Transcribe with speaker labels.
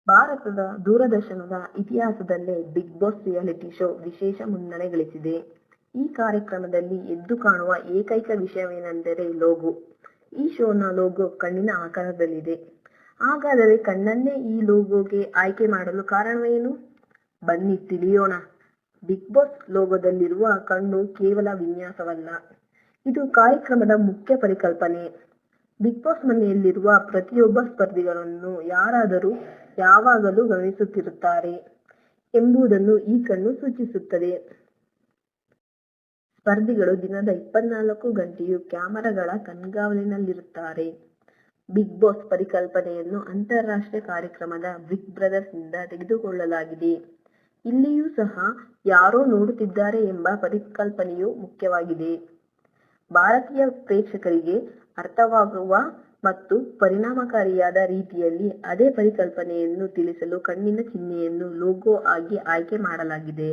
Speaker 1: ಭಾರತದ ದೂರದರ್ಶನದ ಇತಿಹಾಸದಲ್ಲೇ ಬಿಗ್ ಬಾಸ್ ರಿಯಾಲಿಟಿ ಶೋ ವಿಶೇಷ ಮುನ್ನಡೆ ಗಳಿಸಿದೆ. ಈ ಕಾರ್ಯಕ್ರಮದಲ್ಲಿ ಎದ್ದು ಕಾಣುವ ಏಕೈಕ ವಿಷಯವೇನೆಂದರೆ ಲೋಗೋ. ಈ ಶೋನ ಲೋಗೋ ಕಣ್ಣಿನ ಆಕಾರದಲ್ಲಿದೆ. ಹಾಗಾದರೆ ಕಣ್ಣನ್ನೇ ಈ ಲೋಗೋಗೆ ಆಯ್ಕೆ ಮಾಡಲು ಕಾರಣವೇನು? ಬನ್ನಿ ತಿಳಿಯೋಣ. ಬಿಗ್ ಬಾಸ್ ಲೋಗೋದಲ್ಲಿರುವ ಕಣ್ಣು ಕೇವಲ ವಿನ್ಯಾಸವಲ್ಲ, ಇದು ಕಾರ್ಯಕ್ರಮದ ಮುಖ್ಯ ಪರಿಕಲ್ಪನೆ. ಬಿಗ್ ಬಾಸ್ ಮನೆಯಲ್ಲಿರುವ ಪ್ರತಿಯೊಬ್ಬ ಸ್ಪರ್ಧಿಗಳನ್ನು ಯಾರಾದರೂ ಯಾವಾಗಲೂ ಗಮನಿಸುತ್ತಿರುತ್ತಾರೆ ಎಂಬುದನ್ನು ಈ ಕಣ್ಣು ಸೂಚಿಸುತ್ತದೆ. ಸ್ಪರ್ಧಿಗಳು ದಿನದ 24 ಗಂಟೆಯೂ ಕ್ಯಾಮೆರಾಗಳ ಕಣ್ಗಾವಲಿನಲ್ಲಿರುತ್ತಾರೆ. ಬಿಗ್ ಬಾಸ್ ಪರಿಕಲ್ಪನೆಯನ್ನು ಅಂತಾರಾಷ್ಟ್ರೀಯ ಕಾರ್ಯಕ್ರಮದ ಬಿಗ್ ಬ್ರದರ್ಸ್ ನಿಂದ ತೆಗೆದುಕೊಳ್ಳಲಾಗಿದೆ. ಇಲ್ಲಿಯೂ ಸಹ ಯಾರೋ ನೋಡುತ್ತಿದ್ದಾರೆ ಎಂಬ ಪರಿಕಲ್ಪನೆಯು ಮುಖ್ಯವಾಗಿದೆ. ಭಾರತೀಯ ಪ್ರೇಕ್ಷಕರಿಗೆ ಅರ್ಥವಾಗುವ ಮತ್ತು ಪರಿಣಾಮಕಾರಿಯಾದ ರೀತಿಯಲ್ಲಿ ಅದೇ ಪರಿಕಲ್ಪನೆಯನ್ನು ತಿಳಿಸಲು ಕಣ್ಣಿನ ಚಿಹ್ನೆಯನ್ನು ಲೋಗೋ ಆಗಿ ಆಯ್ಕೆ ಮಾಡಲಾಗಿದೆ.